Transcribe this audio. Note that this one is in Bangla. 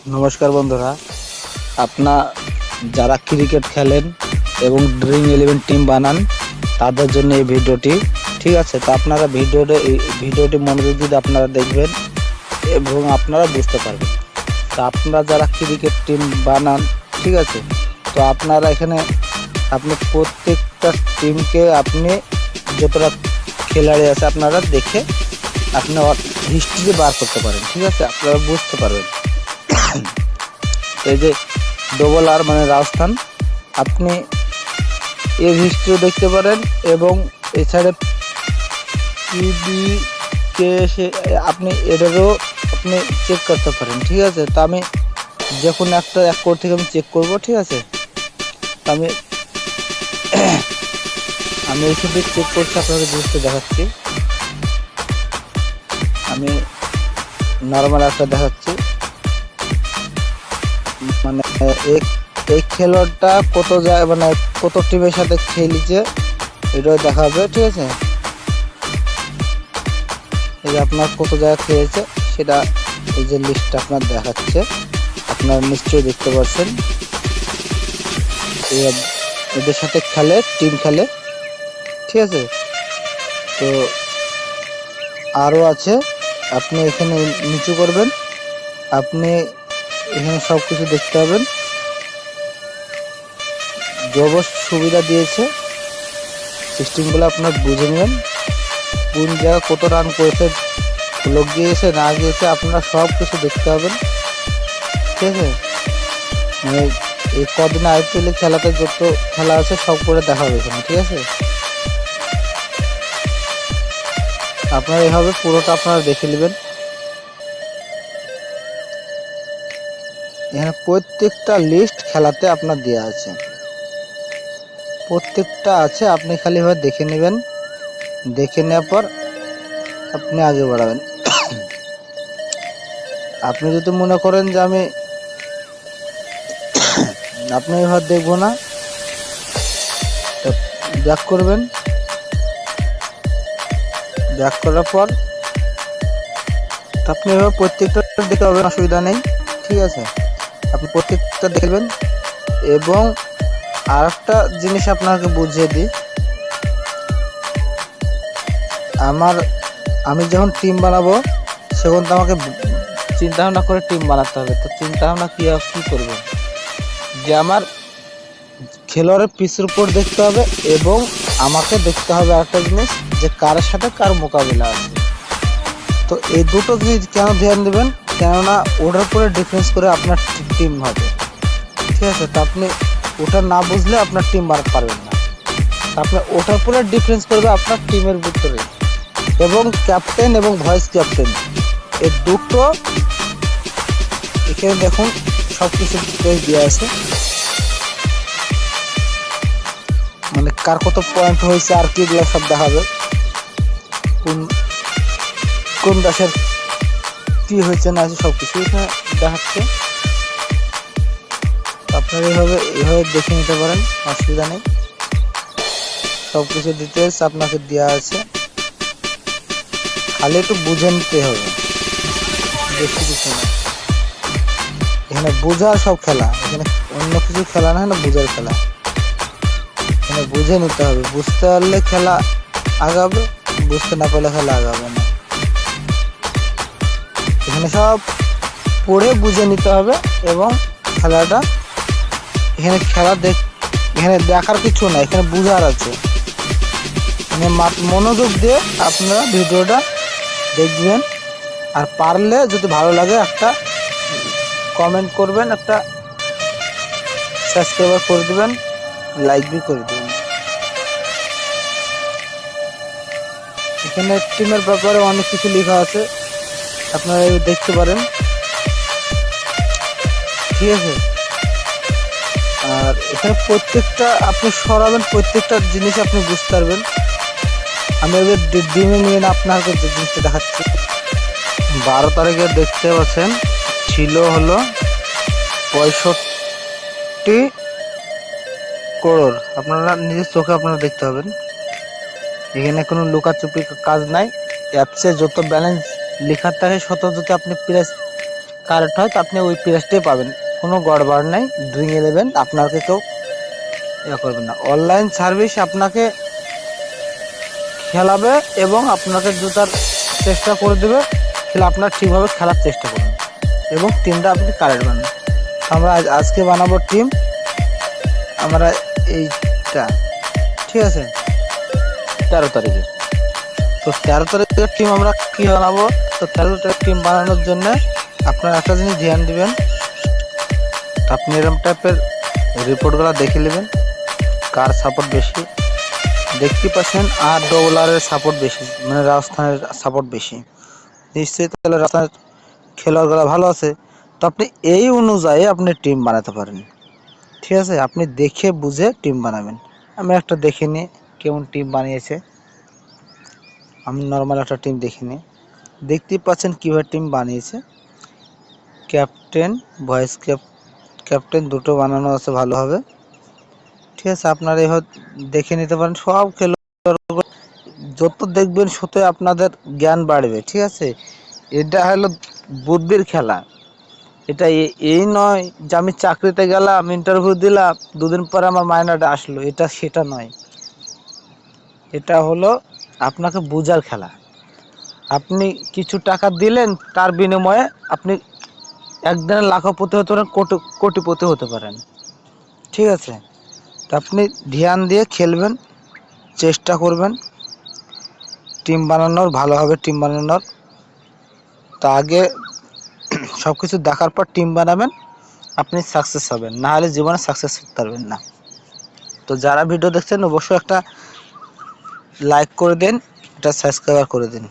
নমস্কার বন্ধুরা, আপনার যারা ক্রিকেট খেলেন এবং ড্রিম 11 টিম বানান তাদের জন্য এই ভিডিওটি। ঠিক আছে, তো আপনারা ভিডিওটি মনোযোগ দিয়ে আপনারা দেখবেন এবং আপনারা বুঝতে পারবেন। তো আপনারা যারা ক্রিকেট টিম বানান, ঠিক আছে, তো আপনারা এখানে আপনি প্রত্যেকটা টিমকে আপনি যতটা খেলোয়াড়ি আছে আপনারা দেখে আপনি হিস্ট্রি বার করতে পারেন। ঠিক আছে, আপনারা বুঝতে পারবেন। এই যে ডবল আর মানে রাজস্থান, আপনি এর হিস্ট্রিও দেখতে পারেন এবং এছাড়া পিবি কে আপনি এটারও আপনি চেক করতে পারেন। ঠিক আছে, তো আমি যখন একটা এক কোড থেকে আমি চেক করব। ঠিক আছে, তো আমি আমি এইসবে চেক করছি, আপনাকে বুঝতে দেখাচ্ছি। আমি নর্মাল একটা দেখাচ্ছি, মানে এই খেলোয়াড়টা কত যায় মানে কত টিমের সাথে খেলেছে এটাও দেখাবে। ঠিক আছে, এই যে আপনার কত জায়গা খেলেছে সেটা এই যে লিস্টটা আপনার দেখাচ্ছে, আপনারা নিশ্চয়ই দেখতে পাচ্ছেন। এদের সাথে খেলে, টিম খেলে। ঠিক আছে, তো আরও আছে, আপনি এখানে নিচু করবেন, আপনি এখানে সব কিছু দেখতে পাবেন। যত সুবিধা দিয়েছে সিস্টেমগুলো আপনার বুঝে নেবেন, কোন জায়গা কত রান করেছে, লোক গিয়েছে না গিয়েছে, আপনারা সব কিছু দেখতে পাবেন। ঠিক আছে, মানে এই কদিন আইপিএল খেলাতে যত খেলা আছে সব করে দেখা হবে এখানে। ঠিক আছে, আপনারা এভাবে পুরোটা আপনারা দেখে নেবেন। এখানে প্রত্যেকটা লিস্ট খেলাতে আপনার দেওয়া আছে, প্রত্যেকটা আছে, আপনি খালি এভাবে দেখে নেবেন। দেখে নেওয়ার পর আপনি আগে বাড়াবেন। আপনি যদি মনে করেন যে আপনি এভাবে দেখবো না, ব্যাক করবেন। ব্যাক করার পর আপনি এভাবে প্রত্যেকটা দেখতে পাবেন, অসুবিধা নেই। ঠিক আছে, আপনি প্রত্যেকটা দেখবেন। এবং আর একটা জিনিস আপনাকে বুঝিয়ে দিই, আমি যখন টিম বানাবো সেখন তো আমাকে চিন্তা ভাবনা করে টিম বানাতে হবে। তো চিন্তা ভাবনা কি করবো, যে আমার খেলোয়াড়ের পিসের উপর দেখতে হবে এবং আমাকে দেখতে হবে আরেকটা জিনিস, যে কার সাথে কার মোকাবিলা আছে। তো এই দুটো জিনিস কেন ধ্যান দেবেন, কেননা ওটার উপরে ডিফেন্স করে আপনার টিম হবে। ঠিক আছে, তো আপনি ওটা না বুঝলে আপনার টিম বানাতে পারবেন না। আপনার ওটার উপরে ডিফেন্স করবে আপনার টিমের ভিতরে, এবং ক্যাপ্টেন এবং ভাইস ক্যাপ্টেন এই দুটো এখানে দেখুন সব কিছু দেওয়া আছে, মানে কার কত পয়েন্ট হয়েছে আর কি এগুলো সব দেখাবে, কোন কোন দেশের কি হয়েছে না আছে সব কিছু এখানে দেখাচ্ছে। আপনারা এইভাবে দেখে নিতে পারেন, অসুবিধা নেই। সব কিছু ডিটেলস আপনাকে দেওয়া আছে, খালি একটু বুঝে নিতে হবে, বেশি কিছু না। এখানে বোঝার সব খেলা, এখানে অন্য কিছু খেলা না, বোঝার খেলা। এখানে বুঝে নিতে হবে, বুঝতে পারলে খেলা আগাবে, বুঝতে না পারলে খেলা আগাবে না। এখানে সব পড়ে বুঝে নিতে হবে এবং খেলাটা এখানে এখানে দেখার কিছু না, এখানে বুঝার আছে। মানে মনোযোগ দিয়ে আপনারা ভিডিওটা দেখবেন, আর পারলে যদি ভালো লাগে একটা কমেন্ট করবেন, একটা সাবস্ক্রাইব করে দেবেন, লাইক বি করে দেবেন। এখানে টিমের ব্যাপারে অনেক কিছু লেখা আছে, আপনারা দেখতে পারেন। ঠিক আছে, আর এখানে প্রত্যেকটা আপনি সরাবেন, প্রত্যেকটা জিনিস আপনি বুঝতে পারবেন। আমি এবার ডিমে নিয়ে আপনাকে যে জিনিসটা দেখাচ্ছি, 12 তারিখে দেখতে পাচ্ছেন ছিল হলো 65 করোড়। আপনারা নিজের চোখে আপনারা দেখতে পাবেন, এখানে কোনো লুকাচুপি কাজ নাই। অ্যাপসে যত ব্যালেন্স লেখা থাকে শত যদি আপনি প্রাইস কারেক্ট হয় তো আপনি ওই প্রাইসটাই পাবেন, কোনো গড়বড় নাই। ড্রিং 11 আপনাকে কেউ ইয়ে করবে না। অনলাইন সার্ভিস আপনাকে খেলাবে এবং আপনাকে জুতার চেষ্টা করে দেবে, তাহলে আপনার ঠিকভাবে খেলার চেষ্টা করুন এবং টিমটা আপনি কারেক্ট বানান। আমরা আজকে বানাবো টিম, আমরা এইটা, ঠিক আছে, 13 তারিখে। তো 13 তারিখের টিম আমরা কী বানাবো? তো 13 তারিখ টিম বানানোর জন্য আপনারা একটা জিনিস ধ্যান দিবেন, আপনি এরকম টাইপের রিপোর্টগুলো দেখে নেবেন কার সাপোর্ট বেশি। দেখতে পাচ্ছেন আর ডবলারের সাপোর্ট বেশি, মানে রাজস্থানের সাপোর্ট বেশি, নিশ্চয়ই তাহলে রাজস্থানের খেলোয়াড়গুলো ভালো আছে। তো আপনি এই অনুযায়ী আপনি টিম বানাতে পারেন, ঠিক আছে। আপনি দেখে বুঝে টিম বানাবেন। আমি একটা দেখে নিই কেমন টিম বানিয়েছে। আমি নর্মাল একটা টিম দেখে নিই। দেখতেই পাচ্ছেন কীভাবে টিম বানিয়েছে। ক্যাপ্টেন, ভয়েস ক্যাপ্টেন দুটো বানানো আছে ভালোভাবে, ঠিক আছে। আপনারা এই দেখে নিতে পারেন। সব খেলোয়াড় যত দেখবেন সত্যি আপনাদের জ্ঞান বাড়বে, ঠিক আছে। এটা হলো বুদ্ধির খেলা। এটা এই নয় যে আমি চাকরিতে গেলাম, ইন্টারভিউ দিলাম, দুদিন পরে আমার মাইনাটা আসলো, এটা সেটা নয়। এটা হলো আপনাকে বোঝার খেলা। আপনি কিছু টাকা দিলেন, তার বিনিময়ে আপনি একদিনে লাখপতি হতে পারেন, কোটিপতি হতে পারেন, ঠিক আছে। তো আপনি ধ্যান দিয়ে খেলবেন, চেষ্টা করবেন টিম বানানোর, ভালোভাবে টিম বানানোর। তা আগে সব কিছু দেখার পর টিম বানাবেন, আপনি সাকসেস হবেন, না হলে জীবনে সাকসেস হতে পারবেন না। তো যারা ভিডিও দেখছেন অবশ্যই একটা লাইক করে দিন, এটা সাবস্ক্রাইব করে দিন।